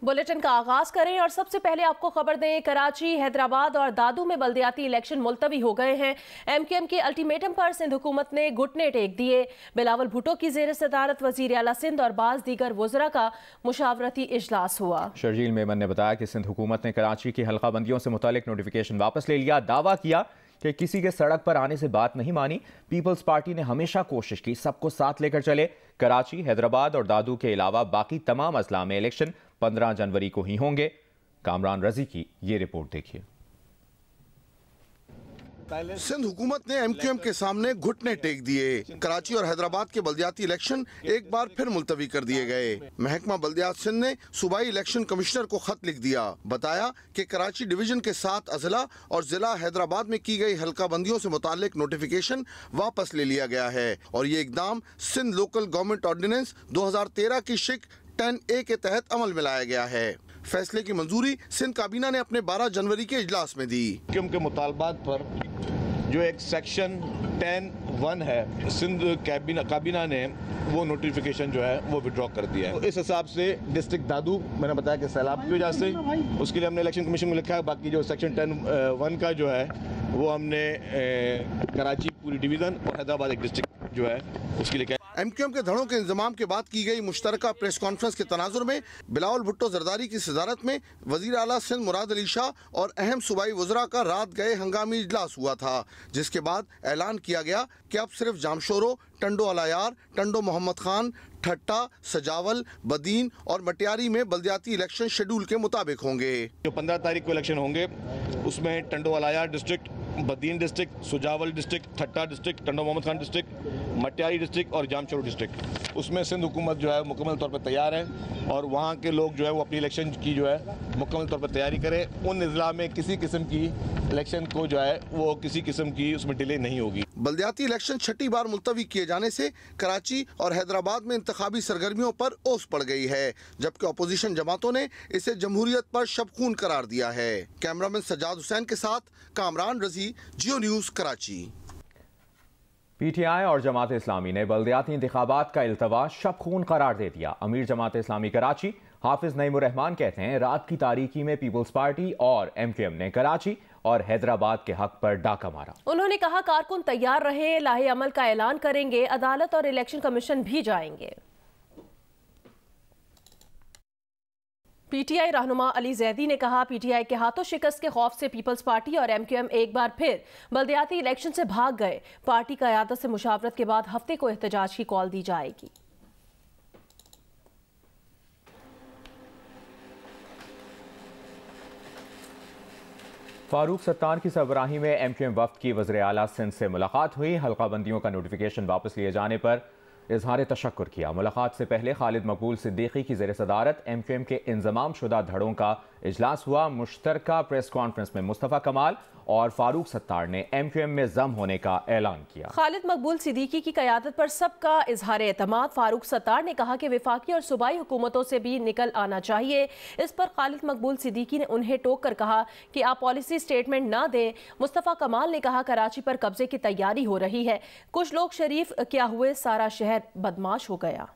Bulletin का आगाज करें और सबसे पहले आपको खबर दें, कराची, हैदराबाद और दादू में बल्दियाती इलेक्शन मुलतवी हो गए हैं। MQM के अल्टीमेटम पर सिंध हुकूमत ने घुटने टेक दिए। बिलावल भुट्टो की ज़ेर सदारत वज़ीर आला सिंध और बाज़ दीगर वज़रा का मुशावरती इजलास हुआ। शर्जील मेमन ने बताया कि सिंध हुकूमत ने कराची की हल्काबंदियों से मुतालिक नोटिफिकेशन वापस ले लिया। दावा किया कि किसी के सड़क पर आने से बात नहीं मानी। पीपल्स पार्टी ने हमेशा कोशिश की सबको साथ लेकर चले। कराची, हैदराबाद और दादू के अलावा बाकी तमाम अजला में इलेक्शन 15 जनवरी को ही होंगे। कामरान रजी की ये रिपोर्ट देखिए। सिंध हुकूमत ने MQM के सामने घुटने टेक दिए। कराची और हैदराबाद के बल्दियाती इलेक्शन एक बार फिर मुलतवी कर दिए गए। महकमा बल्दियात सिंध ने सूबाई इलेक्शन कमिश्नर को खत लिख दिया। बताया कि कराची डिवीजन के 7 अजला और जिला हैदराबाद में की गई हल्काबंदियों से मुतालिक नोटिफिकेशन वापस ले लिया गया है और ये इकदाम सिंध लोकल गवर्नमेंट ऑर्डिनेंस 2013 की शिक 10A के तहत अमल में लाया गया है। फैसले की मंजूरी सिंध काबीना ने अपने 12 जनवरी के इजलास में दी। के मुतालबात पर जो एक सेक्शन 10(1) है, सिंध काबीना ने वो नोटिफिकेशन जो है वो विड्रॉ कर दिया है। तो इस हिसाब से डिस्ट्रिक्ट दादू, मैंने बताया कि सैलाब की वजह से उसके लिए हमने इलेक्शन कमीशन में लिखा है। बाकी जो सेक्शन 10(1) का जो है वो हमने कराची पूरी डिवीज़न और हैदराबाद एक डिस्ट्रिक्ट जो है उसके लिए MQM के धड़ों के इंतजाम के बाद की गई मुश्तरका प्रेस कॉन्फ्रेंस के तनाजुर में बिलावल भुट्टो जरदारी की सदारत में वजीर आला सिंध मुराद अली शाह और अहम सूबाई वज़रा का रात गए हंगामी इजलास हुआ था, जिसके बाद ऐलान किया गया कि अब सिर्फ जामशोरो, टंडो अलायार, टंडो मोहम्मद खान, ठट्टा, सजावल, बदीन और मटियारी में बल्दियाती इलेक्शन शेड्यूल के मुताबिक होंगे। जो 15 तारीख को इलेक्शन होंगे उसमें Tando Allahyar district, Badin district, Sujawal district, Thatta district, Tando Mohammad Khan district, Matiari district और जामशोरो डिस्ट्रिक्ट, उसमें सिंध हुकूमत जो है मुकम्मल तौर पर तैयार है और वहाँ के लोग जो है वो अपनी इलेक्शन की जो है मुकम्मल तौर पर तैयारी करें। उन अजला में किसी किस्म की इलेक्शन को जो है वो किसी किस्म की उसमें डिले नहीं होगी। बल्दियाती इलेक्शन छठी बार मुलतवी किए जाने से कराची और हैदराबाद में इंतखाबी सरगर्मियों पर ओस पड़ गई है, जबकि अपोजिशन जमातों ने इसे जमहूरियत पर शब-खून करार दिया है। कैमरामैन सज्जाद हुसैन के साथ कामरान रजी, जियो न्यूज़, कराची। PTI और जमात इस्लामी ने बल्दियाती इंतखाबात का इल्तवा शब-खून करार दे दिया। अमीर जमात इस्लामी कराची हाफिज नईमुर रहमान कहते हैं, रात की तारीकी में पीपल्स पार्टी और MQM ने कराची और हैदराबाद के हक पर डाका मारा। उन्होंने कहा, कारकुन तैयार रहे, लाहे अमल का ऐलान करेंगे, अदालत और इलेक्शन कमीशन भी जाएंगे। PTI रहनुमा अली जैदी ने कहा, PTI के हाथों शिकस्त के खौफ से पीपल्स पार्टी और MQM एक बार फिर बल्दियाती इलेक्शन से भाग गए। पार्टी क़यादत से मुशावरत के बाद हफ्ते को एहतजाज की कॉल दी जाएगी। फारूक सत्तार की सरबराही में MQM वफ्द की वज़ीर आला सिंध से मुलाकात हुई। हल्काबंदियों का नोटिफिकेशन वापस लिए जाने पर इजहार तशक्कुर किया। मुलाकात से पहले खालिद मकबूल सिद्दीकी की ज़ेर सदारत MQM के इंज़माम शुदा धड़ों का इजलास हुआ। मुश्तरका प्रेस कॉन्फ्रेंस में मुस्तफ़ा कमाल और फारूक सत्तार ने MQM में जम होने का ऐलान किया। खालिद मकबूल सिद्दीकी की क़यादत पर सबका इजहार एतमाद। फारूक सत्तार ने कहा कि वफाकी और सूबाई हुकूमतों से भी निकल आना चाहिए। इस पर खालिद मकबूल सिद्दीकी ने उन्हें टोक कर कहा कि आप पॉलिसी स्टेटमेंट ना दें। मुस्तफ़ा कमाल ने कहा, कराची पर कब्जे की तैयारी हो रही है, कुछ लोग शरीफ क्या हुए, सारा शहर बदमाश हो गया।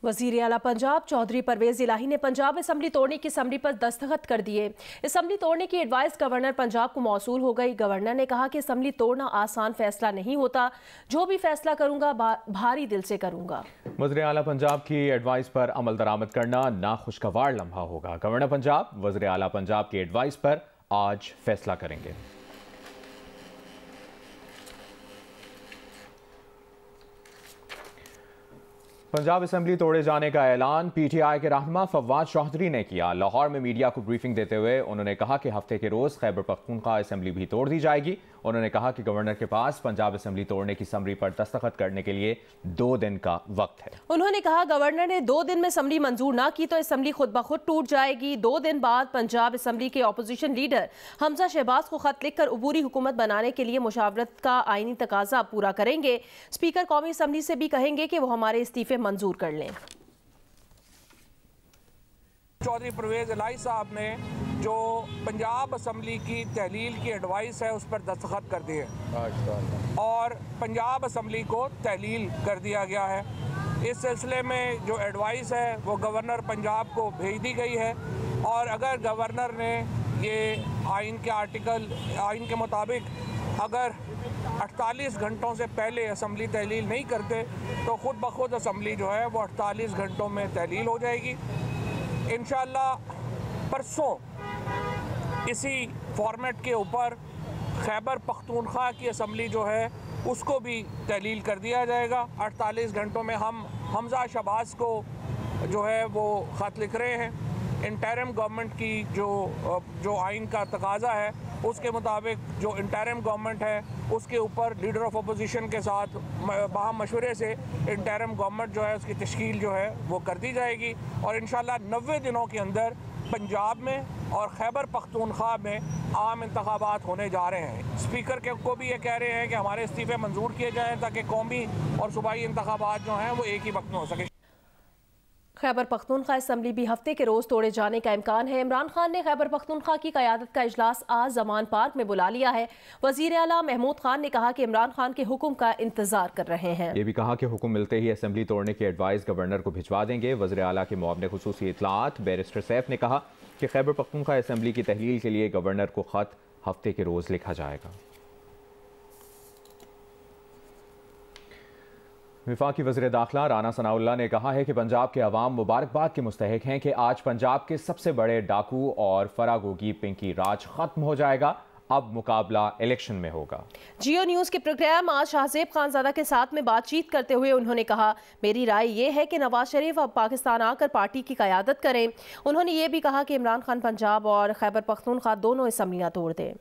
वज़ीर आला पंजाब चौधरी परवेज़ इलाही ने पंजाब असम्बली तोड़ने की असम्बली पर दस्तखत कर दिए। असम्बली तोड़ने की एडवाइस गवर्नर पंजाब को मौसूल हो गई। गवर्नर ने कहा कि असम्बली तोड़ना आसान फैसला नहीं होता, जो भी फैसला करूंगा भारी दिल से करूंगा। वज़ीर आला पंजाब की एडवाइस पर अमल दरामद करना नाखुशगवार लम्हा होगा। गवर्नर पंजाब वज़ीर आला पंजाब की एडवाइस पर आज फैसला करेंगे। पंजाब असेंबली तोड़े जाने का ऐलान PTI के रहनुमा फवाद चौधरी ने किया। लाहौर में मीडिया को ब्रीफिंग देते हुए उन्होंने कहा कि हफ्ते के रोज खैबर पख्तूनख्वा असेंबली भी तोड़ दी जाएगी। उन्होंने कहा कि गवर्नर के पास पंजाब असेंबली तोड़ने की समरी पर दस्तखत करने के लिए 2 दिन का वक्त है। उन्होंने कहा, गवर्नर ने 2 दिन में समरी मंजूर ना की तो असेंबली खुद ब खुद टूट जाएगी। 2 दिन बाद पंजाब असेंबली के अपोजिशन लीडर हमजा शहबाज को खत लिखकर अबूरी हुकूमत बनाने के लिए मुशावरत का आईनी तकाजा पूरा करेंगे। स्पीकर कौमी असेंबली से भी कहेंगे कि वो हमारे इस्तीफे मंजूर कर लें। चौधरी परवेज़ इलाही साहब ने जो पंजाब असम्बली की तहलील की एडवाइस है उस पर दस्तखत कर दिए और पंजाब असम्बली को तहलील कर दिया गया है। इस सिलसिले में जो एडवाइस है वो गवर्नर पंजाब को भेज दी गई है, और अगर गवर्नर ने ये आइन के मुताबिक अगर 48 घंटों से पहले असम्बली तहलील नहीं करते तो ख़ुद ब खुद असम्बली जो है वो 48 घंटों में तहलील हो जाएगी। इंशाअल्लाह परसों इसी फॉर्मेट के ऊपर खैबर पख्तूनख्वा की असम्बली जो है उसको भी तहलील कर दिया जाएगा। 48 घंटों में हम हमजा शहबाज को जो है वो ख़त लिख रहे हैं। इंटरिम गवर्नमेंट की जो आइन का तकाजा है उसके मुताबिक जो इंटरिम गवर्नमेंट है उसके ऊपर लीडर ऑफ अपोजिशन के साथ बाहम मशवरे से इंटरिम गवर्नमेंट जो है उसकी तश्कील जो है वो कर दी जाएगी, और इंशाअल्लाह 90 दिनों के अंदर पंजाब में और खैबर पख्तूनख्वा में आम इंतखाबात होने जा रहे हैं। स्पीकर को भी ये कह रहे हैं कि हमारे इस्तीफ़े मंजूर किए जाएँ ताकि कौमी और सूबाई इंतखाबात जो हैं वो एक ही वक्त में हो सके। खैबर पख्तूनख्वा असम्बली भी हफ्ते के रोज तोड़े जाने का इम्कान है। इमरान खान ने खैबर पख्तूनख्वा की क़यादत का इजलास आज ज़मान पार्क में बुला लिया है। वज़ीर आला महमूद खान ने कहा कि इमरान खान के हुक्म का इंतजार कर रहे हैं। ये भी कहा कि हुक्म मिलते ही असम्बली तोड़ने की एडवाइस गवर्नर को भिजवा देंगे। वज़ीर आला के मुआविन खुसूसी इत्तलाआत बैरिस्टर सैफ ने कहा कि खैबर पख्तूनख्वा असम्बली की तहलील के लिए गवर्नर को ख़त हफ्ते के रोज लिखा जाएगा। वफाकी वज़ीर दाखिला राना सनाउल्लाह ने कहा है कि पंजाब के अवाम मुबारकबाद के मुस्तहिक हैं कि आज पंजाब के सबसे बड़े डाकू और फरागोगी पिंकी राज खत्म हो जाएगा। अब मुकाबला इलेक्शन में होगा। जियो न्यूज़ के प्रोग्राम आज शाहजेब खानजादा के साथ में बातचीत करते हुए उन्होंने कहा, मेरी राय ये है कि नवाज शरीफ अब पाकिस्तान आकर पार्टी की क़यादत करें। उन्होंने ये भी कहा कि इमरान खान पंजाब और खैबर पख्तूनख्वा दोनों असम्बलियाँ तोड़ दें।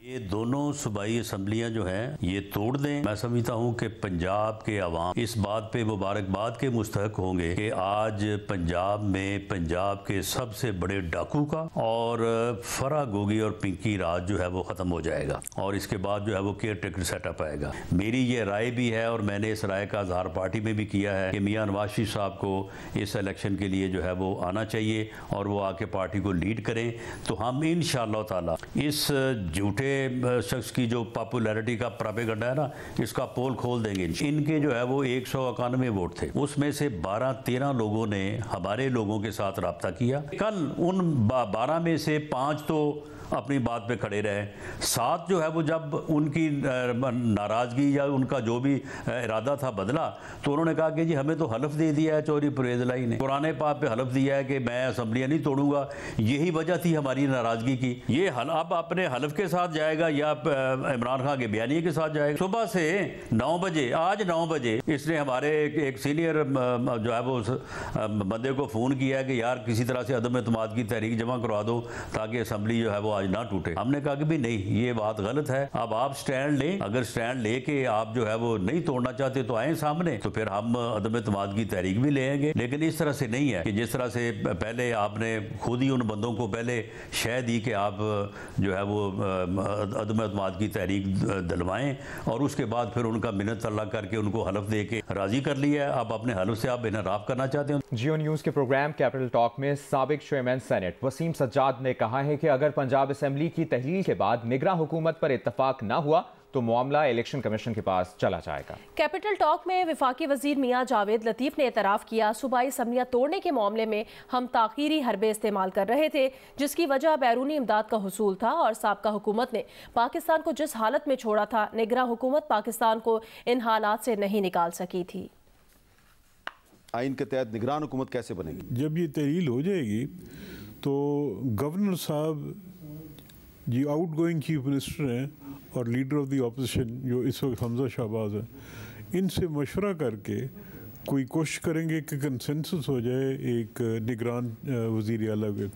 ये दोनों सूबाई असम्बलियाँ जो हैं ये तोड़ दें। मैं समझता हूँ कि पंजाब के अवाम इस बात पे मुबारकबाद के मुस्तहक होंगे कि आज पंजाब में पंजाब के सबसे बड़े डाकू का और फरागोगी और पिंकी राज जो है वो ख़त्म हो जाएगा, और इसके बाद जो है वो केयर टेकर सेटअप आएगा। मेरी ये राय भी है और मैंने इस राय का इज़हार पार्टी में भी किया है कि मियां नवाज शरीफ साहब को इस इलेक्शन के लिए जो है वो आना चाहिए और वो आके पार्टी को लीड करें, तो हम इंशाअल्लाह ताला इस झूठे शख्स की जो पॉपुलैरिटी का प्रोपेगेंडा है ना, इसका पोल खोल देंगे। इनके जो है वो 191 वोट थे, उसमें से 12-13 लोगों ने हमारे लोगों के साथ रब्ता किया। कल उन 12 में से 5 तो अपनी बात पे खड़े रहे, 7 जो है वो जब उनकी नाराज़गी या उनका जो भी इरादा था बदला तो उन्होंने कहा कि जी हमें तो हलफ दे दिया है चौधरी परवेज़ इलाही ने, कुरान पाक पे हलफ दिया है कि मैं असम्बलियाँ नहीं तोड़ूंगा, यही वजह थी हमारी नाराज़गी की। ये अब अपने हलफ के साथ जाएगा या इमरान खान के बयानिए के साथ जाएगा। सुबह से 9 बजे, आज 9 बजे इसने हमारे एक सीनियर जो है वो बंदे को फ़ोन किया कि यार किसी तरह से अदम एतमाद की तहरीक जमा करवा दो ताकि असम्बली जो है वो आज ना टूटे। हमने कहा कि भी नहीं, ये बात गलत है, अब आप स्टैंड लें, अगर स्टैंड लेके आप जो है वो नहीं तोड़ना चाहते तो आए सामने, तो फिर हम अदम एतमाद की तहरीक भी लेंगे। लेकिन इस तरह से नहीं है कि जिस तरह से पहले आपने खुद ही उन बंदों को पहले शह दी कि आप जो है वो अदम एतमाद की तहरीक दिलवाएं और उसके बाद फिर उनका मिन्नत अल्लाह करके उनको हलफ दे के राजी कर लिया। अब अपने हलफ से आप इनराफ करना चाहते हैं। जियो न्यूज़ के प्रोग्राम कैपिटल टॉक में साबिक चेयरमैन सेनेट वसीम सज्जाद ने कहा है कि अगर पंजाब असेंबली की तहलील के बाद निगरां हुकूमत पर इत्तफाक न हुआ तो मामला इलेक्शन कमीशन के पास चला जाएगा। कैपिटल टॉक में वफाकी वजीर मियां जावेद लतीफ ने एतराफ़ किया, सूबाई असम्बलियाँ तोड़ने के मामले में हम ताख़ीरी हरबे इस्तेमाल कर रहे थे, जिसकी वजह बैरूनी इमदाद का हुसूल था और साबका हुकूमत ने पाकिस्तान को जिस हालत में छोड़ा था, निगरां हुकूमत पाकिस्तान को इन हालात से नहीं निकाल सकी थी। आइन के तहत निगरान हुकूमत कैसे बनेगी? जब ये तहलील हो जाएगी तो गवर्नर साहब जी आउट गोइंग चीफ मिनिस्टर हैं और लीडर ऑफ द अपोजिशन जो इस वक्त हमजा शहबाज है, इनसे मशवरा करके कोई कोशिश करेंगे कि कंसेंसस हो जाए एक निगरान वज़ीर आला के।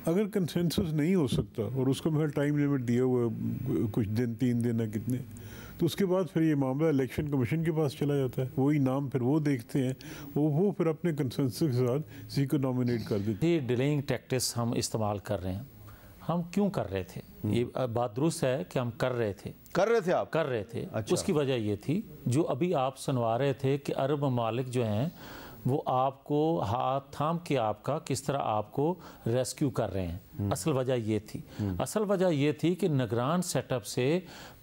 अगर कंसेंसस नहीं हो सकता और उसको मेरा टाइम लिमिट दिया हुआ कुछ दिन, 3 दिन है कितने, तो उसके बाद फिर ये मामला इलेक्शन कमीशन के पास चला जाता है। वही नाम फिर वो देखते हैं, वो फिर अपने कंसेंसस के साथ किसी को नॉमिनेट कर देते हैं। ये डिलेइंग टैक्टिस हम इस्तेमाल कर रहे हैं। हम क्यों कर रहे थे? ये बात दुरुस्त है कि हम कर रहे थे। आप कर रहे थे। अच्छा। उसकी वजह ये थी जो अभी आप सुनवा रहे थे कि अरब ममालिक जो हैं वो आपको हाथ थाम के आपका किस तरह आपको रेस्क्यू कर रहे हैं। असल वजह ये थी, असल वजह ये थी कि निगरान सेटअप से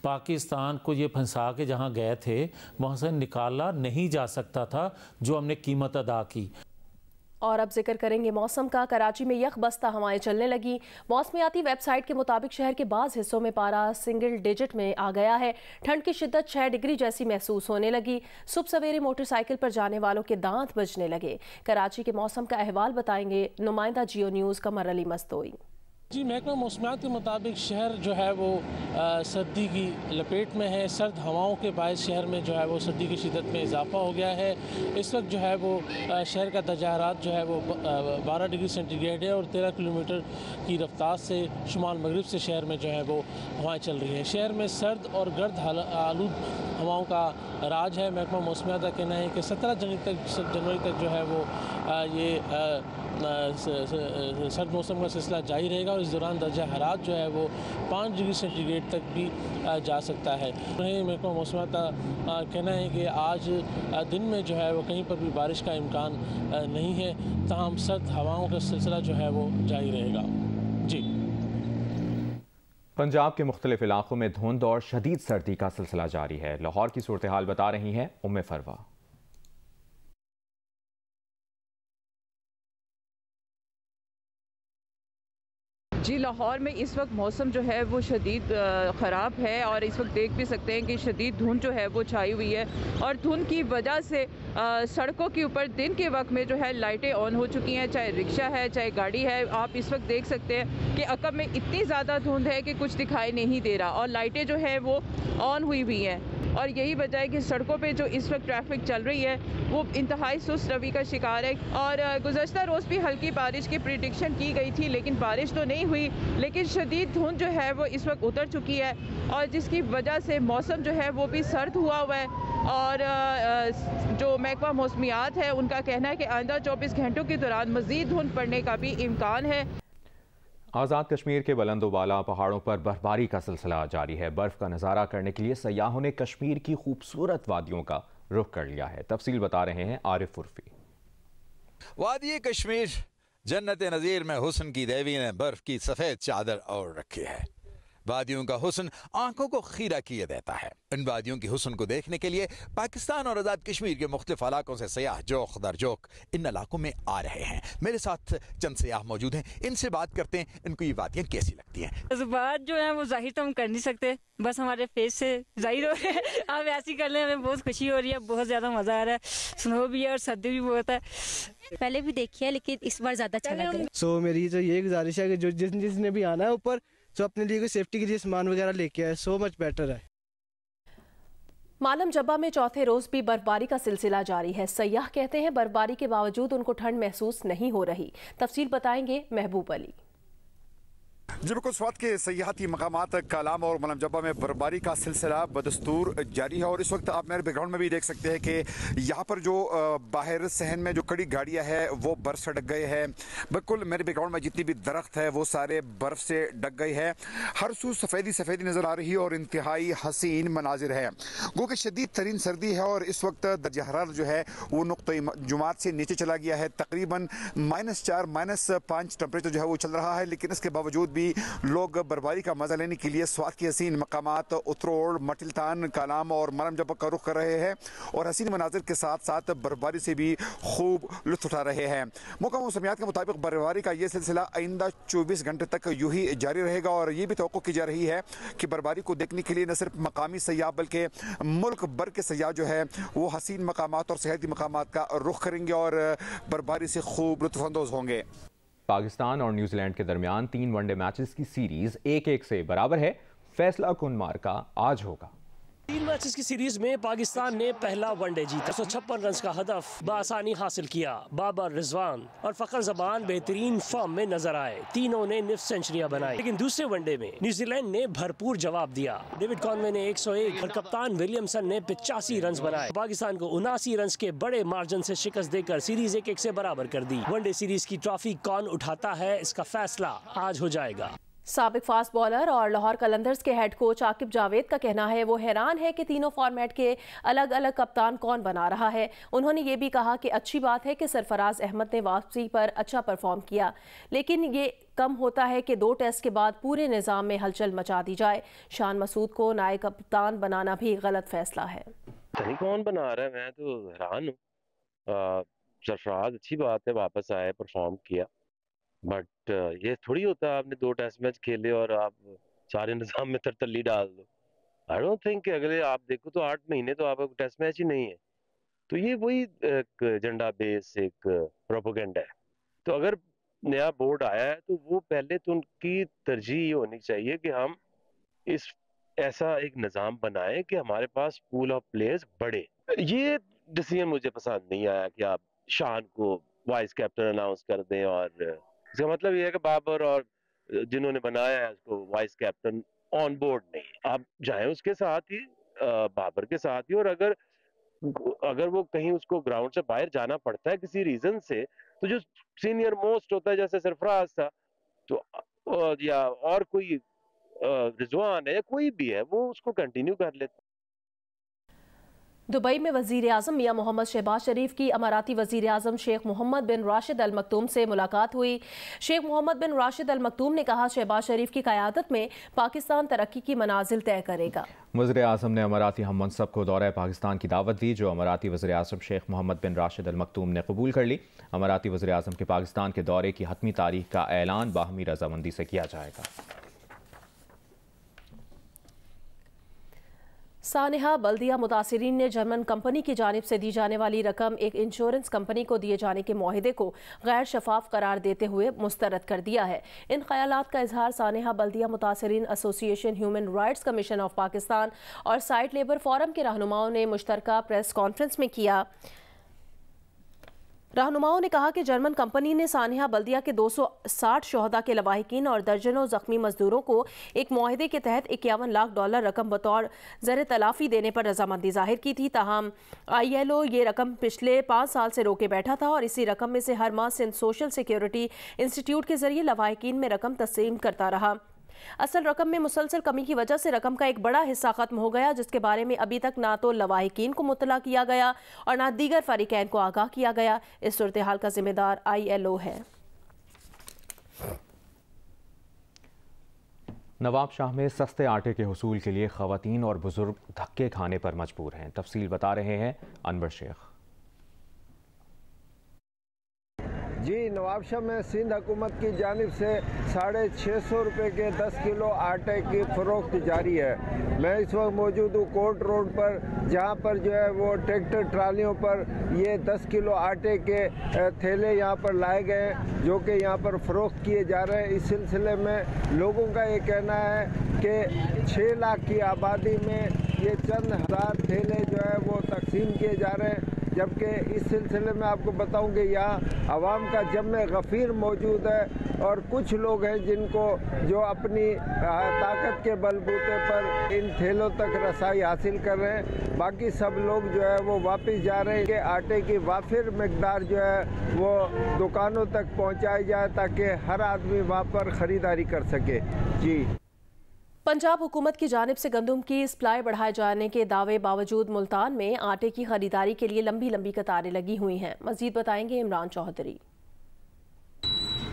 पाकिस्तान को ये फंसा के जहाँ गए थे वहाँ से निकाला नहीं जा सकता था, जो हमने कीमत अदा की। और अब जिक्र करेंगे मौसम का। कराची में यकबस्ता हवाएं चलने लगी। मौसमियाती वेबसाइट के मुताबिक शहर के बाज़ हिस्सों में पारा सिंगल डिजिट में आ गया है। ठंड की शिद्दत 6 डिग्री जैसी महसूस होने लगी। सुबह सवेरे मोटरसाइकिल पर जाने वालों के दांत बजने लगे। कराची के मौसम का अहवाल बताएंगे नुमाइंदा जियो न्यूज़ कमर अली मस्तोई। जी, महकमा मौसमियात के मुताबिक शहर जो है वो सर्दी की लपेट में है। सर्द हवाओं के बायस शहर में जो है वो सर्दी की शिद्दत में इजाफा हो गया है। इस वक्त जो है वो शहर का दर्जा हरारत जो है वो 12 डिग्री सेंटीग्रेड है और 13 किलोमीटर की रफ्तार से शुमाल मगरिब से शहर में जो है वो हवाएं चल रही हैं। शहर में सर्द और गर्द आलूद हवाओं का राज है। महकमा मौसमियात का कहना है कि 17 जनवरी तक जो है वो ये सर्द मौसम का सिलसिला जारी रहेगा और इस दौरान दर्जा हरारत जो है वो 5 डिग्री सेंटीग्रेड तक भी जा सकता है। महकमा मौसमियात का कहना है कि आज दिन में जो है वो कहीं पर भी बारिश का इम्कान नहीं है, ताहम सर्द हवाओं का सिलसिला जो है वो जारी रहेगा। जी, पंजाब के मुख्तलिफ इलाकों में धुंध और शदीद सर्दी का सिलसिला जारी है। लाहौर की सूरत हाल बता रही हैं उम्मे फरवा। जी, लाहौर में इस वक्त मौसम जो है वो शदीद ख़राब है और इस वक्त देख भी सकते हैं कि शदीद धुंध जो है वो छाई हुई है और धुंध की वजह से सड़कों के ऊपर दिन के वक्त में जो है लाइटें ऑन हो चुकी हैं, चाहे रिक्शा है चाहे गाड़ी है। आप इस वक्त देख सकते हैं कि अकब में इतनी ज़्यादा धुंध है कि कुछ दिखाई नहीं दे रहा और लाइटें जो है वो ऑन हुई हुई हैं और यही वजह है कि सड़कों पे जो इस वक्त ट्रैफिक चल रही है वो इंतहाई सुस्त रवि का शिकार है। और गुज़श्ता रोज़ भी हल्की बारिश की प्रिडिक्शन की गई थी लेकिन बारिश तो नहीं हुई, लेकिन शदीद धुंध जो है वो इस वक्त उतर चुकी है और जिसकी वजह से मौसम जो है वो भी सर्द हुआ हुआ है। और जो महकमा मौसमियात है उनका कहना है कि आइंदा 24 घंटों के दौरान मज़ीद धुंध पड़ने का भी इम्कान है। आज़ाद कश्मीर के बुलंदोबाला पहाड़ों पर बर्फबारी का सिलसिला जारी है। बर्फ का नज़ारा करने के लिए सयाहों ने कश्मीर की खूबसूरत वादियों का रुख कर लिया है। तफसील बता रहे हैं आरिफ उर्फी। वादी कश्मीर जन्नत नज़ीर में हुस्न की देवी ने बर्फ की सफ़ेद चादर ओढ़ रखी है। वादियों का हुस्न आंखों को खीरा किए देता है। इन वादियों की हुस्न को देखने के लिए पाकिस्तान और आज़ाद कश्मीर के मुख्तलिफ इलाकों से सयाह जोख दर जोख इन इलाकों में आ रहे हैं। मेरे साथ चंद सयाह मौजूद हैं, इनसे बात करते हैं इनको ये वादियाँ कैसी लगती हैं। बात जो है वो जाहिर तो हम कर नहीं सकते, बस हमारे फेस से जाहिर हो रहा है। आप ऐसी कर लें, हमें बहुत खुशी हो रही है, बहुत ज़्यादा मज़ा आ रहा है। स्नो भी है और सर्दी भी बहुत है। पहले भी देखी है लेकिन इस बार ज़्यादा अच्छा लग रहा है। सो मेरी तो ये गुजारिश है कि जो जिसने भी आना है ऊपर तो अपने लिए कोई सेफ्टी के लिए सामान वगैरह लेके आए, सो मच बेटर है। मालम जब्बा में चौथे रोज भी बर्फबारी का सिलसिला जारी है। सयाह कहते हैं बर्फबारी के बावजूद उनको ठंड महसूस नहीं हो रही। तफसील बताएंगे महबूब अली। जी बिल्कुल, स्वात के सयाहती मकामात कालाम और मालम जब्बा में बर्फबारी का सिलसिला बदस्तूर जारी है और इस वक्त आप मेरे बैकग्राउंड में भी देख सकते हैं कि यहाँ पर जो बाहर सहन में जो कड़ी गाड़ियाँ हैं वो बर्फ से ढक गए हैं। बिल्कुल मेरे बैकग्राउंड में जितनी भी दरख्त है वो सारे बर्फ से ढक गए हैं। हर सू सफ़ेदी सफ़ेदी नज़र आ रही है और इंतहाई हसीन मनाजिर है। गो कि शदीद तरीन सर्दी है और इस वक्त दर्जा हरारत जो है वो नुक्ते जुमात से नीचे चला गया है। तकरीबन -4 -5 टेम्परेचर जो है वो चल रहा है, लेकिन इसके बावजूद भी लोग बर्फबारी का मजा लेने के लिए स्वात की हसीन मकामात उतरोड़, मटिलतान, कालाम और मालम जब्बा का रुख कर रहे हैं और हसीन मनाजिर के साथ साथ बर्फबारी से भी खूब लुत्फ उठा रहे हैं। मौका मौसमियात के मुताबिक बर्फबारी का ये सिलसिला आइंदा 24 घंटे तक यूं ही जारी रहेगा और ये भी तवक्को की जा रही है कि बर्फबारी को देखने के लिए न सिर्फ मकामी सयाह बल्कि मुल्क भर के सयाह जो है वो हसीन मकामात और सेहती मकामात का रुख करेंगे और बर्फबारी से खूब लुत्फअंदोज होंगे। पाकिस्तान और न्यूजीलैंड के दरमियान 3 वनडे मैचेस की सीरीज 1-1 से बराबर है। फैसला कुन मार्का आज होगा। 3 मैचेस की सीरीज में पाकिस्तान ने पहला वनडे जीता। 156 रन का हदफ बआसानी हासिल किया। बाबर, रिजवान और फखर जबान बेहतरीन फॉर्म में नजर आए। तीनों ने निफ्स सेंचुरियां बनाई, लेकिन दूसरे वनडे में न्यूजीलैंड ने भरपूर जवाब दिया। डेविड कॉनवे ने 101 और कप्तान विलियमसन ने 85 रन बनाए। पाकिस्तान को 79 रन के बड़े मार्जिन से शिकस्त देकर सीरीज 1-1 से बराबर कर दी। वनडे सीरीज की ट्रॉफी कौन उठाता है, इसका फैसला आज हो जाएगा। साबिक फास्ट बॉलर और लाहौर कलंदर्स के हेड कोच आकिब जावेद का कहना है वो हैरान है कि तीनों फॉर्मेट के अलग अलग कप्तान कौन बना रहा है। उन्होंने ये भी कहा कि अच्छी बात है कि सरफराज अहमद ने वापसी पर अच्छा परफॉर्म किया, लेकिन ये कम होता है कि 2 टेस्ट के बाद पूरे निज़ाम में हलचल मचा दी जाए। शान मसूद को नायब कप्तान बनाना भी गलत फैसला है। कौन बना रहा है, मैं तो हैरान हूँ। सरफराज अच्छी बात है, वापस आए, परफॉर्म किया, बट ये थोड़ी होता है आपने 2 टेस्ट मैच खेले और आप सारे निज़ाम में तरतल्ली डाल दो। आई डोंट थिंक कि अगले आप देखो तो 8 महीने तो आपका टेस्ट मैच ही नहीं है। तो ये वही एक एजेंडा बेस एक प्रोपेगेंडा है। तो अगर नया बोर्ड आया है तो वो पहले तो उनकी तरजीह होनी चाहिए कि हम इस ऐसा एक निज़ाम बनाएं कि हमारे पास पूल ऑफ प्लेयर्स बढ़े। ये डिसीजन मुझे पसंद नहीं आया कि आप शान को वाइस कैप्टन अनाउंस कर दें, और इसका मतलब ये है कि बाबर और जिन्होंने बनाया है उसको वाइस कैप्टन ऑन बोर्ड नहीं। आप जाएं उसके साथ ही, बाबर के साथ ही, और अगर वो कहीं उसको ग्राउंड से बाहर जाना पड़ता है किसी रीजन से, तो जो सीनियर मोस्ट होता है जैसे सरफराज था तो या और कोई रिजवान है या कोई भी है, वो उसको कंटिन्यू कर लेता। दुबई में वज़ीर आज़म मियां मोहम्मद शहबाज शरीफ की अमाराती वज़ीर आज़म शेख मोहम्मद बिन राशिद अल मकतूम से मुलाकात हुई। शेख मोहम्मद बिन राशिद अल मकतूम ने कहा शहबाज शरीफ की क़यादत में पाकिस्तान तरक्की की मनाजिल तय करेगा। वज़ीर आज़म ने अमाराती हम मनसब को दौरा पाकिस्तान की दावत दी, जो अमाराती वज़ीर आज़म शेख मोहम्मद बिन राशिद अल मकतूम ने कबूल कर ली। अमाराती वज़ीर आज़म के पाकिस्तान के दौरे की हतमी तारीख का ऐलान बाहमी रजामंदी से किया जाएगा। सानेहा बल्दिया मुतासिरीन ने जर्मन कंपनी की जानिब से दी जाने वाली रकम एक इंश्योरेंस कंपनी को दिए जाने के मुआहिदे को गैर शफाफ करार देते हुए मुस्तरद कर दिया है। इन ख्यालात का इजहार सानेहा बल्दिया मुतासिरीन association, human rights commission of Pakistan और साइट लेबर फोरम के रहनुमाओं ने मुश्तरका प्रेस कॉन्फ्रेंस में किया। रहनुमाओं ने कहा कि जर्मन कंपनी ने सानेहा बल्दिया के 260 शोहदा के लवाहिकीन और दर्जनों जख्मी मजदूरों को एक मुआहिदे के तहत $51 लाख रकम बतौर ज़र तलाफ़ी देने पर रजामंदी जाहिर की थी। ताहम ILO ये रकम पिछले 5 साल से रोके बैठा था और इसी रकम में से हर माह सिंध सोशल सिक्योरिटी इंस्टीट्यूट के जरिए लवाहिकीन में रकम तस्लीम करता रहा। असल रकम में मुसलसल कमी की वजह से रकम का एक बड़ा हिस्सा खत्म हो गया, जिसके बारे में अभी तक ना तो लवाहिकीन को मुतला किया गया और ना दीगर फरीकैन को आगाह किया गया। इस सूरत हाल का जिम्मेदार ILO है। नवाब शाह में सस्ते आटे के हुसूल के लिए खवातीन और बुजुर्ग धक्के खाने पर मजबूर हैं। तफसील बता रहे हैं अनवर शेख। जी, नवाबशाह में सिंध हुकूमत की जानिब से 650 रुपये के 10 किलो आटे की फ़रोख्त जारी है। मैं इस वक्त मौजूद हूँ कोर्ट रोड पर, जहाँ पर जो है वो ट्रैक्टर ट्रालियों पर ये 10 किलो आटे के थैले यहाँ पर लाए गए हैं, जो कि यहाँ पर फ़रोख्त किए जा रहे हैं। इस सिलसिले में लोगों का ये कहना है कि 6 लाख की आबादी में ये चंद हज़ार थैले जो है वो तकसीम किए जा रहे हैं। जबकि इस सिलसिले में आपको बताऊं कि यहाँ आवाम का जम्मे गफ़ीर मौजूद है और कुछ लोग हैं जिनको जो अपनी ताकत के बलबूते पर इन थैलों तक रसाई हासिल कर रहे हैं। बाकी सब लोग जो है वो वापस जा रहे हैं कि आटे की वाफिर मकदार जो है वो दुकानों तक पहुँचाई जाए ताकि हर आदमी वहाँ पर ख़रीदारी कर सके। जी, पंजाब हुकूमत की जानिब से गंदम की सप्लाई बढ़ाए जाने के दावे बावजूद मुल्तान में आटे की खरीदारी के लिए लंबी लंबी कतारें लगी हुई हैं। मजीद बताएंगे इमरान चौधरी।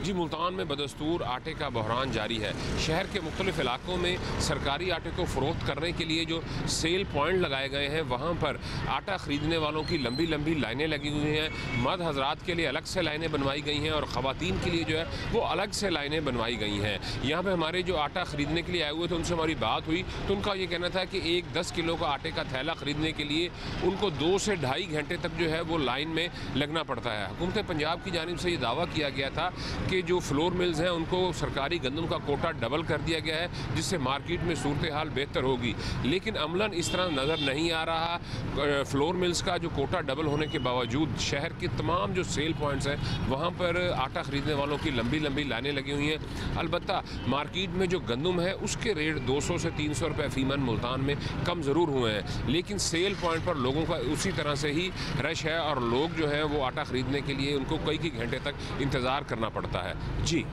जी, मुल्तान में बदस्तूर आटे का बहरान जारी है। शहर के मुख्तलिफ इलाकों में सरकारी आटे को फ़रोख्त करने के लिए जो सेल पॉइंट लगाए गए हैं, वहाँ पर आटा ख़रीदने वालों की लंबी लंबी लाइनें लगी हुई हैं। मर्द हजरात के लिए अलग से लाइनें बनवाई गई हैं और ख़वातीन के लिए जो है वो अलग से लाइनें बनवाई गई हैं। यहाँ पर हमारे जो आटा ख़रीदने के लिए आए हुए थे उनसे हमारी बात हुई तो उनका ये कहना था कि एक 10 किलो का आटे का थैला ख़रीदने के लिए उनको 2 से ढाई घंटे तक जो है वो लाइन में लगना पड़ता है। हुकूमत पंजाब की जानिब से ये दावा किया गया था कि जो फ्लोर मिल्स हैं उनको सरकारी गंदम का कोटा डबल कर दिया गया है, जिससे मार्केट में सूरत हाल बेहतर होगी, लेकिन अमलन इस तरह नज़र नहीं आ रहा। फ्लोर मिल्स का जो कोटा डबल होने के बावजूद शहर के तमाम जो सेल पॉइंट्स हैं वहाँ पर आटा ख़रीदने वालों की लंबी लंबी लाइनें लगी हुई हैं। अलबत्ता मार्केट में जो गंदम है उसके रेट 200 से 300 रुपये फ़ीमन मुल्तान में कम ज़रूर हुए हैं, लेकिन सेल पॉइंट पर लोगों का उसी तरह से ही रश है और लोग जो है वो आटा ख़रीदने के लिए उनको कई घंटे तक इंतज़ार करना पड़ता है। जी।